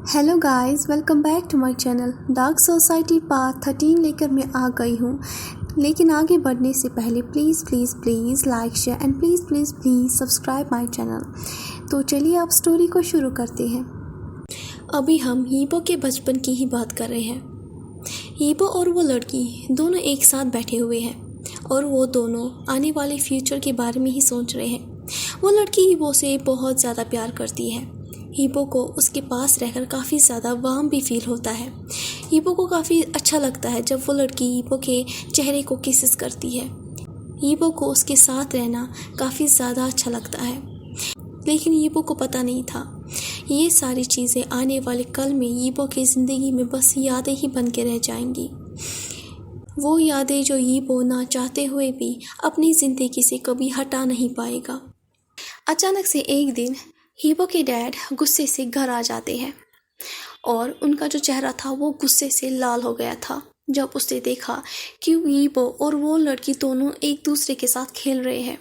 Hello guys, welcome back to my channel. Dark society part 13 लेकर मैं आ गई हूँ। लेकिन आगे बढ़ने से पहले please like share and please subscribe my channel. तो चलिए आप स्टोरी को शुरू करते हैं। अभी हम हीबो के बचपन की ही बात कर रहे हैं। हीबो और वो लड़की दोनों एक साथ बैठे हुए हैं और वो दोनों आने वाले फ्यूचर के बारे में ही सोच रहे हैं। वो लड़की हीबो से बहुत ज़्यादा प्यार करती है। हीबो को उसके पास रहकर काफ़ी ज़्यादा वार्म भी फील होता है। हीबो को काफ़ी अच्छा लगता है जब वो लड़की हीबो के चेहरे को किसेस करती है। हीबो को उसके साथ रहना काफ़ी ज़्यादा अच्छा लगता है। लेकिन हीबो को पता नहीं था ये सारी चीज़ें आने वाले कल में हीबो की ज़िंदगी में बस यादें ही बन के रह जाएंगी। वो यादें जो हीबो ना चाहते हुए भी अपनी ज़िंदगी से कभी हटा नहीं पाएगा। अचानक से एक दिन हीबो के डैड गुस्से से घर आ जाते हैं और उनका जो चेहरा था वो गुस्से से लाल हो गया था जब उसने देखा कि हीबो और वो लड़की दोनों एक दूसरे के साथ खेल रहे हैं।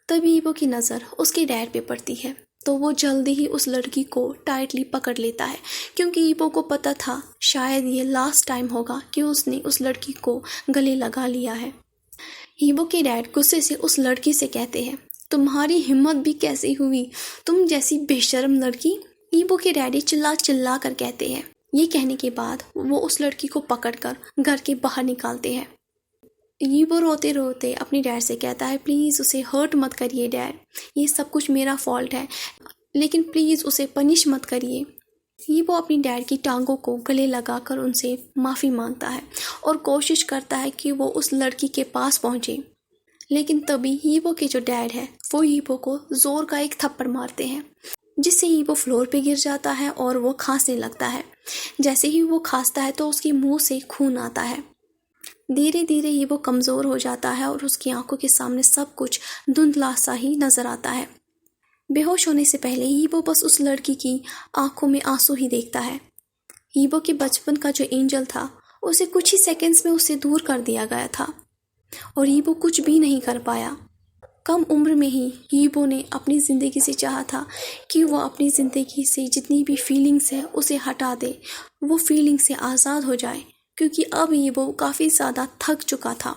तभी हीबो की नज़र उसके डैड पे पड़ती है तो वो जल्दी ही उस लड़की को टाइटली पकड़ लेता है, क्योंकि हीबो को पता था शायद ये लास्ट टाइम होगा कि उसने उस लड़की को गले लगा लिया है। हीबो के डैड गुस्से से उस लड़की से कहते हैं, तुम्हारी हिम्मत भी कैसी हुई, तुम जैसी बेशर्म लड़की। हीबो के डैडी चिल्ला चिल्ला कर कहते हैं। ये कहने के बाद वो उस लड़की को पकड़कर घर के बाहर निकालते हैं। हीबो रोते रोते अपने डैड से कहता है, प्लीज़ उसे हर्ट मत करिए डैड, ये सब कुछ मेरा फॉल्ट है, लेकिन प्लीज़ उसे पनिश मत करिए। हीबो अपनी डैड की टांगों को गले लगाकर उनसे माफ़ी मांगता है और कोशिश करता है कि वो उस लड़की के पास पहुँचे। लेकिन तभी हीबो के जो डैड है वो हीबो को जोर का एक थप्पड़ मारते हैं, जिससे हीबो फ्लोर पे गिर जाता है और वो खांसने लगता है। जैसे ही वो खांसता है तो उसके मुंह से खून आता है। धीरे धीरे हीबो कमज़ोर हो जाता है और उसकी आंखों के सामने सब कुछ धुंधला सा ही नजर आता है। बेहोश होने से पहले हीबो बस उस लड़की की आंखों में आंसू ही देखता है। हीबो के बचपन का जो एंजल था उसे कुछ ही सेकंड्स में उससे दूर कर दिया गया था और हीबो कुछ भी नहीं कर पाया। कम उम्र में ही हीबो ने अपनी ज़िंदगी से चाहा था कि वो अपनी ज़िंदगी से जितनी भी फीलिंग्स है उसे हटा दे, वो फीलिंग से आज़ाद हो जाए, क्योंकि अब हीबो काफ़ी ज़्यादा थक चुका था।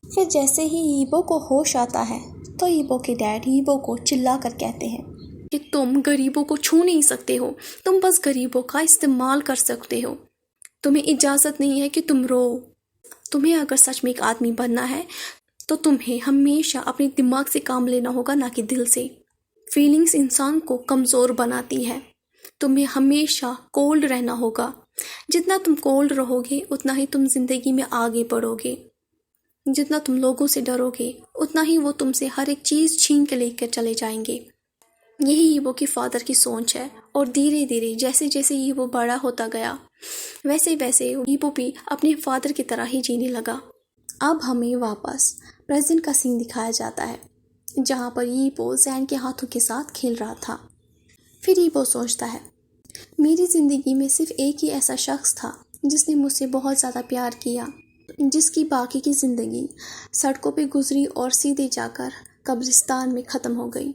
फिर जैसे ही हीबो को होश आता है तो हीबो के डैड हीबो को चिल्ला कर कहते हैं कि तुम गरीबों को छू नहीं सकते हो, तुम बस गरीबों का इस्तेमाल कर सकते हो, तुम्हें इजाज़त नहीं है कि तुम रो। तुम्हें अगर सच में एक आदमी बनना है तो तुम्हें हमेशा अपने दिमाग से काम लेना होगा, ना कि दिल से। फीलिंग्स इंसान को कमज़ोर बनाती है। तुम्हें हमेशा कोल्ड रहना होगा। जितना तुम कोल्ड रहोगे उतना ही तुम ज़िंदगी में आगे बढ़ोगे। जितना तुम लोगों से डरोगे उतना ही वो तुमसे हर एक चीज़ छीन के लेकर चले जाएंगे। यही हीबो की फादर की सोच है और धीरे धीरे जैसे जैसे हीबो बड़ा होता गया वैसे वैसे हीबो भी अपने फादर की तरह ही जीने लगा। अब हमें वापस प्रेजेंट का सीन दिखाया जाता है जहाँ पर हीबो जैन के हाथों के साथ खेल रहा था। फिर हीबो सोचता है, मेरी ज़िंदगी में सिर्फ एक ही ऐसा शख्स था जिसने मुझसे बहुत ज़्यादा प्यार किया, जिसकी बाकी की ज़िंदगी सड़कों पे गुजरी और सीधे जाकर कब्रिस्तान में ख़त्म हो गई।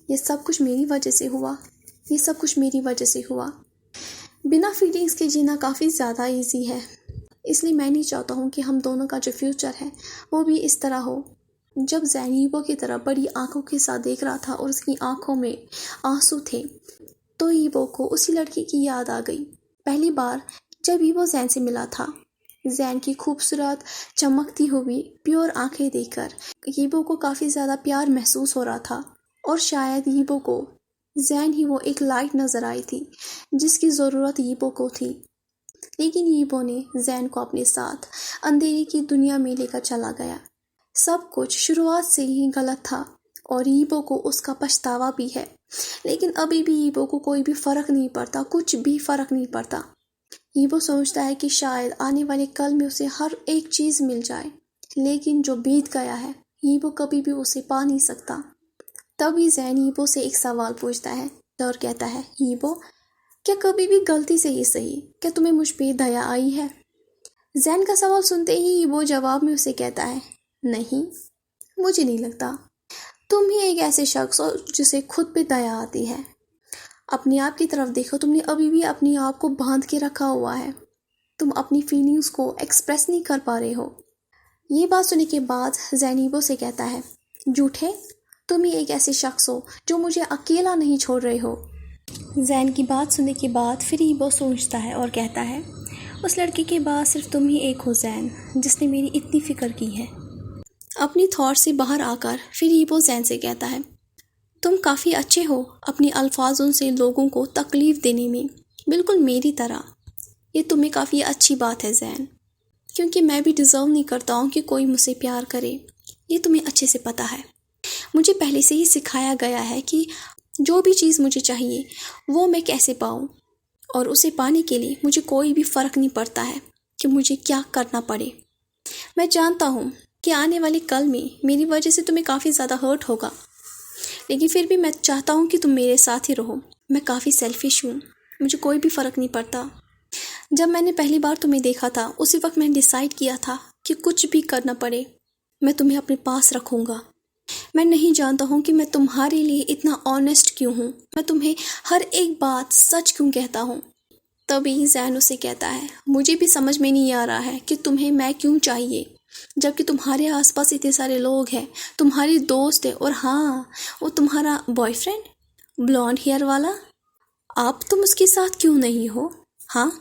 ये सब कुछ मेरी वजह से हुआ, ये सब कुछ मेरी वजह से हुआ। बिना फीलिंग्स के जीना काफ़ी ज़्यादा इजी है, इसलिए मैं नहीं चाहता हूँ कि हम दोनों का जो फ्यूचर है वो भी इस तरह हो। जब जैन हीबो की तरह बड़ी आंखों के साथ देख रहा था और उसकी आंखों में आंसू थे तो हीबो को उसी लड़की की याद आ गई। पहली बार जब हीबो जैन से मिला था, जैन की खूबसूरत चमकती हुई प्योर आंखें देखकर हीबो को काफ़ी ज़्यादा प्यार महसूस हो रहा था और शायद हीबो को जैन ही वो एक लाइट नज़र आई थी जिसकी ज़रूरत हीबो को थी। लेकिन हीबो ने जैन को अपने साथ अंधेरे की दुनिया में लेकर चला गया। सब कुछ शुरुआत से ही गलत था और हीबो को उसका पछतावा भी है, लेकिन अभी भी हीबो को कोई भी फ़र्क नहीं पड़ता, कुछ भी फ़र्क नहीं पड़ता। हीबो सोचता है कि शायद आने वाले कल में उसे हर एक चीज़ मिल जाए, लेकिन जो बीत गया है हीबो कभी भी उसे पा नहीं सकता। तभी जैन हीबो से एक सवाल पूछता है और कहता है, हीबो, क्या कभी भी गलती से ही सही, क्या तुम्हें मुझ पे दया आई है? जैन का सवाल सुनते ही हीबो जवाब में उसे कहता है, नहीं, मुझे नहीं लगता। तुम ही एक ऐसे शख्स हो जिसे खुद पे दया आती है। अपने आप की तरफ देखो, तुमने अभी भी अपने आप को बांध के रखा हुआ है। तुम अपनी फीलिंग्स को एक्सप्रेस नहीं कर पा रहे हो। ये बात सुनने के बाद जैन ईबो से कहता है, झूठे, तुम ही एक ऐसे शख्स हो जो मुझे अकेला नहीं छोड़ रहे हो। जैन की बात सुनने के बाद फिर ईबो सोचता है और कहता है, उस लड़की के बाद सिर्फ तुम ही एक हो जैन, जिसने मेरी इतनी फिक्र की है। अपनी थॉट से बाहर आकर फिर ईबो जैन से कहता है, तुम काफ़ी अच्छे हो अपनी अल्फाजों से लोगों को तकलीफ़ देने में, बिल्कुल मेरी तरह। ये तुम्हें काफ़ी अच्छी बात है जैन, क्योंकि मैं भी डिज़र्व नहीं करता हूँ कि कोई मुझसे प्यार करे। ये तुम्हें अच्छे से पता है। मुझे पहले से ही सिखाया गया है कि जो भी चीज़ मुझे चाहिए वो मैं कैसे पाऊँ, और उसे पाने के लिए मुझे कोई भी फ़र्क नहीं पड़ता है कि मुझे क्या करना पड़े। मैं जानता हूँ कि आने वाले कल में मेरी वजह से तुम्हें काफ़ी ज़्यादा हर्ट होगा, लेकिन फिर भी मैं चाहता हूँ कि तुम मेरे साथ ही रहो। मैं काफ़ी सेल्फिश हूँ, मुझे कोई भी फ़र्क नहीं पड़ता। जब मैंने पहली बार तुम्हें देखा था उसी वक्त मैंने डिसाइड किया था कि कुछ भी करना पड़े मैं तुम्हें अपने पास रखूँगा। मैं नहीं जानता हूँ कि मैं तुम्हारे लिए इतना ऑनेस्ट क्यों हूँ, मैं तुम्हें हर एक बात सच क्यों कहता हूँ। तभी जैन उसे कहता है, मुझे भी समझ में नहीं आ रहा है कि तुम्हें मैं क्यों चाहिए, जबकि तुम्हारे आसपास इतने सारे लोग हैं, तुम्हारी दोस्त है, और हाँ, वो तुम्हारा बॉयफ्रेंड ब्लॉन्ड हेयर वाला, आप तुम उसके साथ क्यों नहीं हो। हाँ।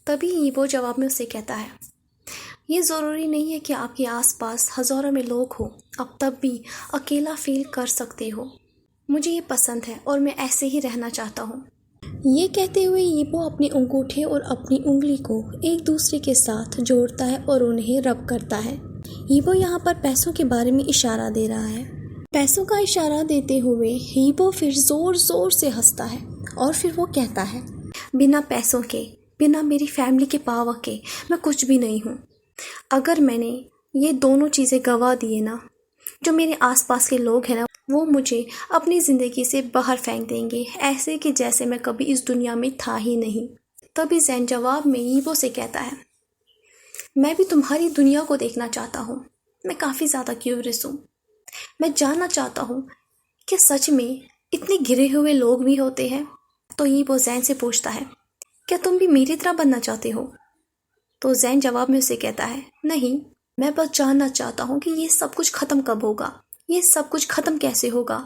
तभी ईबो जवाब में उसे कहता है, ये ज़रूरी नहीं है कि आपके आसपास हज़ारों में लोग हो, आप तब भी अकेला फील कर सकते हो। मुझे ये पसंद है और मैं ऐसे ही रहना चाहता हूँ। ये कहते हुए ईबो अपने अंगूठे और अपनी उंगली को एक दूसरे के साथ जोड़ता है और उन्हें रब करता है। ईबो यहाँ पर पैसों के बारे में इशारा दे रहा है। पैसों का इशारा देते हुए ईबो फिर ज़ोर ज़ोर से हंसता है और फिर वो कहता है, बिना पैसों के, बिना मेरी फैमिली के पावर के मैं कुछ भी नहीं हूँ। अगर मैंने ये दोनों चीज़ें गंवा दिए ना, जो मेरे आसपास के लोग हैं ना, वो मुझे अपनी ज़िंदगी से बाहर फेंक देंगे, ऐसे कि जैसे मैं कभी इस दुनिया में था ही नहीं। तभी जैन जवाब में ईबो से कहता है, मैं भी तुम्हारी दुनिया को देखना चाहता हूँ। मैं काफ़ी ज़्यादा क्यूरियस हूँ। मैं जानना चाहता हूँ कि सच में इतने घिरे हुए लोग भी होते हैं। तो ईबो जैन से पूछता है, क्या तुम भी मेरी तरह बनना चाहते हो। तो जैन जवाब में उसे कहता है, नहीं, मैं बस जानना चाहता हूँ कि ये सब कुछ ख़त्म कब होगा, ये सब कुछ ख़त्म कैसे होगा,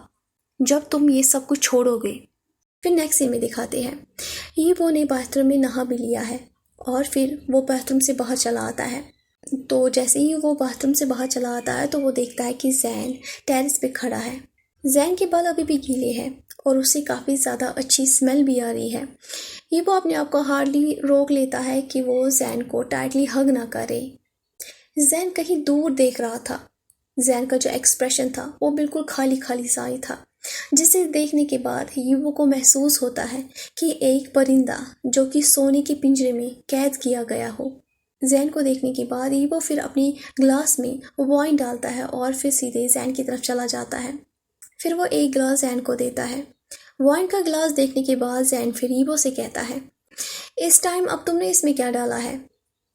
जब तुम ये सब कुछ छोड़ोगे। फिर नेक्स्ट सीन में दिखाते हैं, ईबो ने बाथरूम में नहा भी लिया है और फिर वो बाथरूम से बाहर चला आता है। तो जैसे ही वो बाथरूम से बाहर चला आता है तो वो देखता है कि जैन टेरेस पे खड़ा है। जैन के बाल अभी भी गीले हैं और उसे काफ़ी ज़्यादा अच्छी स्मेल भी आ रही है। ईबो अपने आप को हार्डली रोक लेता है कि वो जैन को टाइटली हग ना करे। जैन कहीं दूर देख रहा था। जैन का जो एक्सप्रेशन था वो बिल्कुल खाली खाली सा ही था, जिसे देखने के बाद ईबो को महसूस होता है कि एक परिंदा जो कि सोने के पिंजरे में कैद किया गया हो। जैन को देखने के बाद ईबो फिर अपनी ग्लास में वाइन डालता है और फिर सीधे जैन की तरफ चला जाता है। फिर वो एक ग्लास जैन को देता है। वाइन का ग्लास देखने के बाद जैन फिर ईबो से कहता है, इस टाइम अब तुमने इसमें क्या डाला है।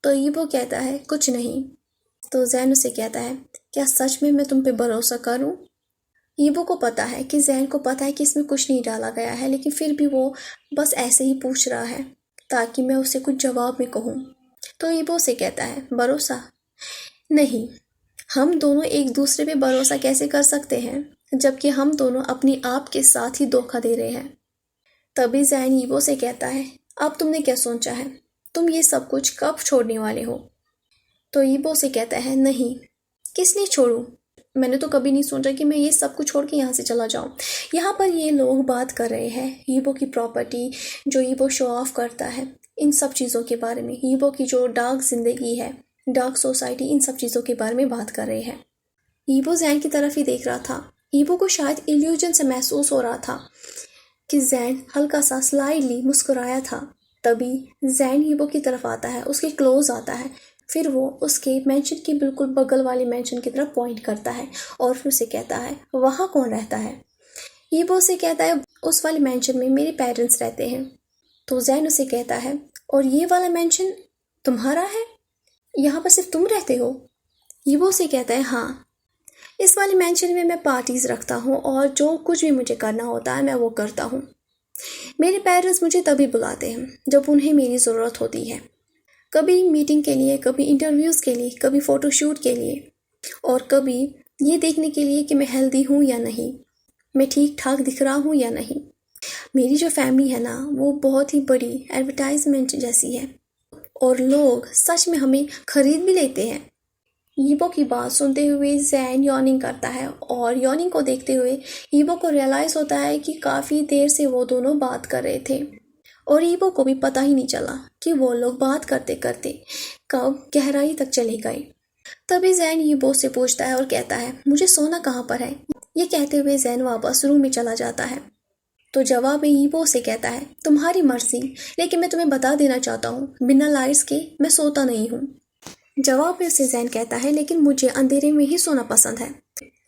तो ईबो कहता है, कुछ नहीं। तो जैन उसे कहता है, क्या सच में मैं तुम पे भरोसा करूं। ईबो को पता है कि जैन को पता है कि इसमें कुछ नहीं डाला गया है, लेकिन फिर भी वो बस ऐसे ही पूछ रहा है ताकि मैं उसे कुछ जवाब में कहूँ। तो ईबो से कहता है, भरोसा नहीं, हम दोनों एक दूसरे पे भरोसा कैसे कर सकते हैं जबकि हम दोनों अपनी आप के साथ ही धोखा दे रहे हैं। तभी जैन ईबो से कहता है, अब तुमने क्या सोचा है, तुम ये सब कुछ कब छोड़ने वाले हो। तो ईबो से कहता है, नहीं, किस लिए छोड़ूं, मैंने तो कभी नहीं सोचा कि मैं ये सब कुछ छोड़ के यहाँ से चला जाऊँ। यहाँ पर ये लोग बात कर रहे हैं ईबो की प्रॉपर्टी जो ईबो शो ऑफ करता है, इन सब चीज़ों के बारे में, ईबो की जो डार्क जिंदगी है, डार्क सोसाइटी, इन सब चीज़ों के बारे में बात कर रहे हैं। ईबो जैन की तरफ ही देख रहा था। ईबो को शायद इल्यूजन से महसूस हो रहा था कि जैन हल्का सा स्लाइडली मुस्कुराया था। तभी जैन ईबो की तरफ आता है, उसके क्लोज आता है, फिर वो उसके मेंशन के बिल्कुल बगल वाले मेंशन की तरफ पॉइंट करता है और फिर उसे कहता है, वहाँ कौन रहता है। ईबो से कहता है, उस वाले मेंशन में मेरे पेरेंट्स रहते हैं। तो जैन उसे कहता है, और ये वाला मेंशन तुम्हारा है, यहाँ पर सिर्फ तुम रहते हो। ईबो से कहता है, हाँ, इस वाले मेंशन में मैं पार्टीज रखता हूँ और जो कुछ भी मुझे करना होता है मैं वो करता हूँ। मेरे पेरेंट्स मुझे तभी बुलाते हैं जब उन्हें मेरी ज़रूरत होती है, कभी मीटिंग के लिए, कभी इंटरव्यूज़ के लिए, कभी फ़ोटोशूट के लिए, और कभी ये देखने के लिए कि मैं हेल्दी हूँ या नहीं, मैं ठीक ठाक दिख रहा हूँ या नहीं। मेरी जो फैमिली है ना, वो बहुत ही बड़ी एडवर्टाइजमेंट जैसी है और लोग सच में हमें खरीद भी लेते हैं। ईबो की बात सुनते हुए जैन यॉर्निंग करता है और यॉर्निंग को देखते हुए ईबो को रियलाइज़ होता है कि काफ़ी देर से वो दोनों बात कर रहे थे और ईबो को भी पता ही नहीं चला कि वो लोग बात करते करते कब गहराई तक चले गए। तभी जैन ईबो से पूछता है और कहता है, मुझे सोना कहाँ पर है। ये कहते हुए जैन वापस रूम में चला जाता है। तो जवाब में ईबो से कहता है, तुम्हारी मर्जी, लेकिन मैं तुम्हें बता देना चाहता हूँ, बिना लाइट्स के मैं सोता नहीं हूँ। जवाब में उसे जैन कहता है, लेकिन मुझे अंधेरे में ही सोना पसंद है।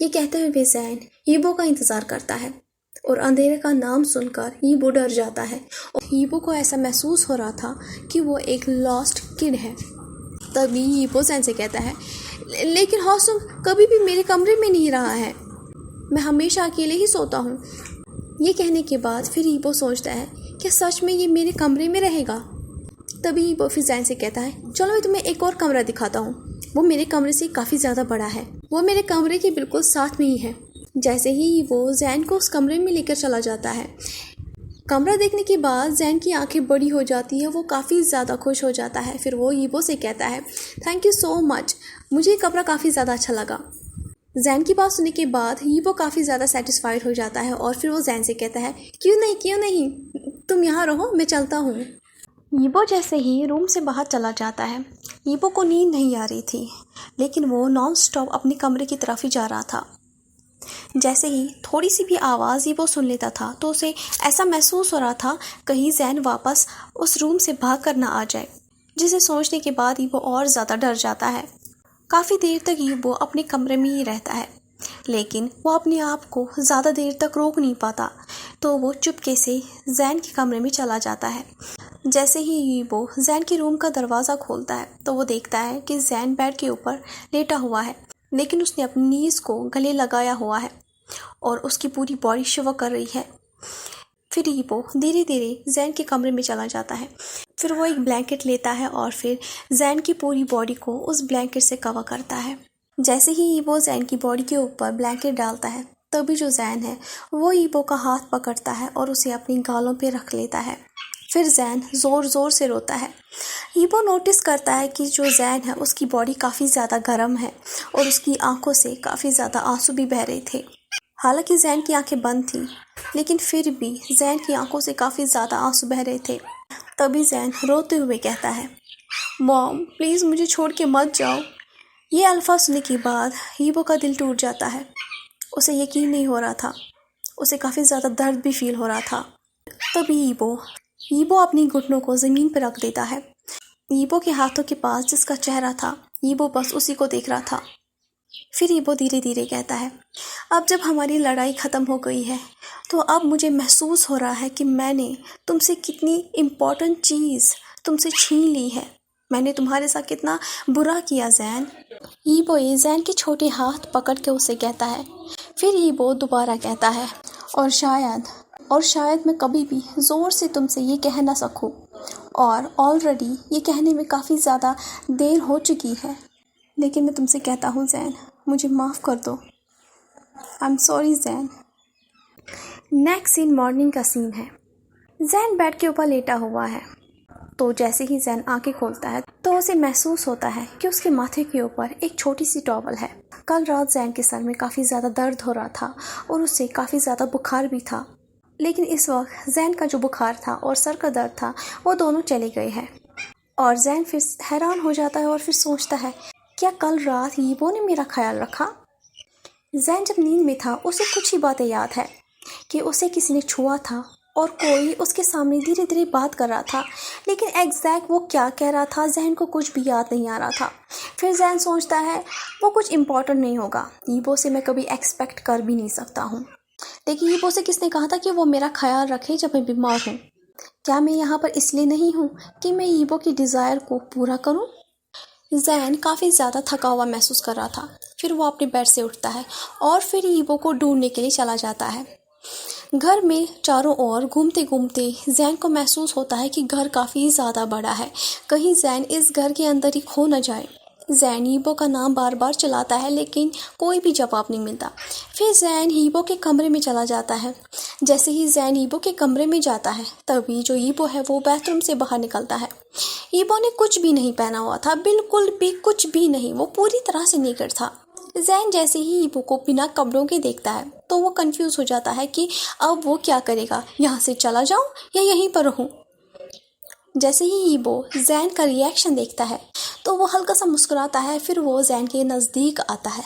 ये कहते हुए जैन ईबो का इंतज़ार करता है और अंधेरे का नाम सुनकर ईबो डर जाता है और ईबो को ऐसा महसूस हो रहा था कि वो एक लॉस्ट किड है। तभी ईबो जैन से कहता है, लेकिन हॉसम कभी भी मेरे कमरे में नहीं रहा है, मैं हमेशा अकेले ही सोता हूँ। ये कहने के बाद फिर ईबो सोचता है कि सच में ये मेरे कमरे में रहेगा। तभी ईबो फिर जैन से कहता है, चलो मैं तुम्हें एक और कमरा दिखाता हूँ, वो मेरे कमरे से काफ़ी ज़्यादा बड़ा है, वो मेरे कमरे के बिल्कुल साथ में ही है। जैसे ही वो जैन को उस कमरे में लेकर चला जाता है, कमरा देखने के बाद जैन की आंखें बड़ी हो जाती है, वो काफ़ी ज़्यादा खुश हो जाता है। फिर वो ईबो से कहता है, थैंक यू सो मच, मुझे ये कमरा काफ़ी ज़्यादा अच्छा लगा। जैन की बात सुनने के बाद ईबो काफ़ी ज़्यादा सेटिस्फाइड हो जाता है और फिर वो जैन से कहता है, क्यों नहीं, तुम यहाँ रहो, मैं चलता हूँ। ईबो जैसे ही रूम से बाहर चला जाता है, ईबो को नींद नहीं आ रही थी, लेकिन वो नॉन स्टॉप अपने कमरे की तरफ ही जा रहा था। जैसे ही थोड़ी सी भी आवाज़ ईबो सुन लेता था तो उसे ऐसा महसूस हो रहा था कहीं जैन वापस उस रूम से भाग कर ना आ जाए, जिसे सोचने के बाद ईबो और ज़्यादा डर जाता है। काफ़ी देर तक ईबो अपने कमरे में ही रहता है, लेकिन वो अपने आप को ज़्यादा देर तक रोक नहीं पाता, तो वो चुपके से जैन के कमरे में चला जाता है। जैसे ही ईबो जैन के रूम का दरवाज़ा खोलता है तो वो देखता है कि जैन बेड के ऊपर लेटा हुआ है, लेकिन उसने अपनी नीज़ को गले लगाया हुआ है और उसकी पूरी बॉडी शिवर कर रही है। फिर ईबो धीरे धीरे जैन के कमरे में चला जाता है। फिर वो एक ब्लैंकेट लेता है और फिर जैन की पूरी बॉडी को उस ब्लैंकेट से कवर करता है। जैसे ही ईबो जैन की बॉडी के ऊपर ब्लैंकेट डालता है, तभी जो जैन है वो ईबो का हाथ पकड़ता है और उसे अपनी गालों पे रख लेता है। फिर जैन ज़ोर ज़ोर से रोता है। ईबो नोटिस करता है कि जो जैन है उसकी बॉडी काफ़ी ज़्यादा गर्म है और उसकी आंखों से काफ़ी ज़्यादा आंसू भी बह रहे थे। हालांकि जैन की आंखें बंद थीं, लेकिन फिर भी जैन की आंखों से काफ़ी ज़्यादा आंसू बह रहे थे। तभी जैन रोते हुए कहता है, मॉम प्लीज़ मुझे छोड़ के मत जाओ। ये अल्फाज सुनने के बाद ईबो का दिल टूट जाता है। उसे यकीन नहीं हो रहा था, उसे काफ़ी ज़्यादा दर्द भी फील हो रहा था। तभी ईबो अपनी घुटनों को ज़मीन पर रख देता है। ईबो के हाथों के पास जिसका चेहरा था, ईबो बस उसी को देख रहा था। फिर ईबो धीरे धीरे कहता है, अब जब हमारी लड़ाई ख़त्म हो गई है तो अब मुझे महसूस हो रहा है कि मैंने तुमसे कितनी इम्पोर्टेंट चीज़ तुमसे छीन ली है। मैंने तुम्हारे साथ कितना बुरा किया जैन। ईबो जैन के छोटे हाथ पकड़ के उसे कहता है। फिर ईबो दोबारा कहता है, और शायद मैं कभी भी ज़ोर से तुमसे ये कह ना सकूं, और ऑलरेडी ये कहने में काफ़ी ज़्यादा देर हो चुकी है, लेकिन मैं तुमसे कहता हूँ जैन, मुझे माफ़ कर दो। I am sorry Jain. Next scene morning का सीन है। जैन बेड के ऊपर लेटा हुआ है, तो जैसे ही जैन आंखें खोलता है तो उसे महसूस होता है कि उसके माथे के ऊपर एक छोटी सी टॉवल है। कल रात जैन के सर में काफ़ी ज़्यादा दर्द हो रहा था और उसे काफ़ी ज़्यादा बुखार भी था, लेकिन इस वक्त जैन का जो बुखार था और सर का दर्द था वो दोनों चले गए हैं। और जैन फिर हैरान हो जाता है और फिर सोचता है, क्या कल रात ईबो ने मेरा ख्याल रखा? जैन जब नींद में था उसे कुछ ही बातें याद है कि उसे किसी ने छुआ था और कोई उसके सामने धीरे धीरे बात कर रहा था, लेकिन एग्जैक्ट वो क्या कह रहा था जैन को कुछ भी याद नहीं आ रहा था। फिर जैन सोचता है वो कुछ इम्पोर्टेंट नहीं होगा, ईबो से मैं कभी एक्सपेक्ट कर भी नहीं सकता हूँ, लेकिन ईबो से किसने कहा था कि वो मेरा ख्याल रखे जब मैं बीमार हूँ? क्या मैं यहाँ पर इसलिए नहीं हूँ कि मैं ईबो की डिज़ायर को पूरा करूँ? जैन काफ़ी ज़्यादा थका हुआ महसूस कर रहा था। फिर वो अपने बेड से उठता है और फिर ईबो को ढूंढने के लिए चला जाता है। घर में चारों ओर घूमते घूमते जैन को महसूस होता है कि घर काफ़ी ज़्यादा बड़ा है, कहीं जैन इस घर के अंदर ही खो न जाए। जैन हीबो का नाम बार बार चलाता है लेकिन कोई भी जवाब नहीं मिलता। फिर जैन हीबो के कमरे में चला जाता है। जैसे ही जैन हीबो के कमरे में जाता है तभी जो हीबो है वो बाथरूम से बाहर निकलता है। हीबो ने कुछ भी नहीं पहना हुआ था, बिल्कुल भी कुछ भी नहीं, वो पूरी तरह से नेकेड था। जैन जैसे ही हीबो को बिना कपड़ों के देखता है तो वो कंफ्यूज हो जाता है कि अब वो क्या करेगा, यहाँ से चला जाऊँ या यहीं पर रहूँ। जैसे ही हीबो जैन का रिएक्शन देखता है तो वो हल्का सा मुस्कुराता है। फिर वो जैन के नज़दीक आता है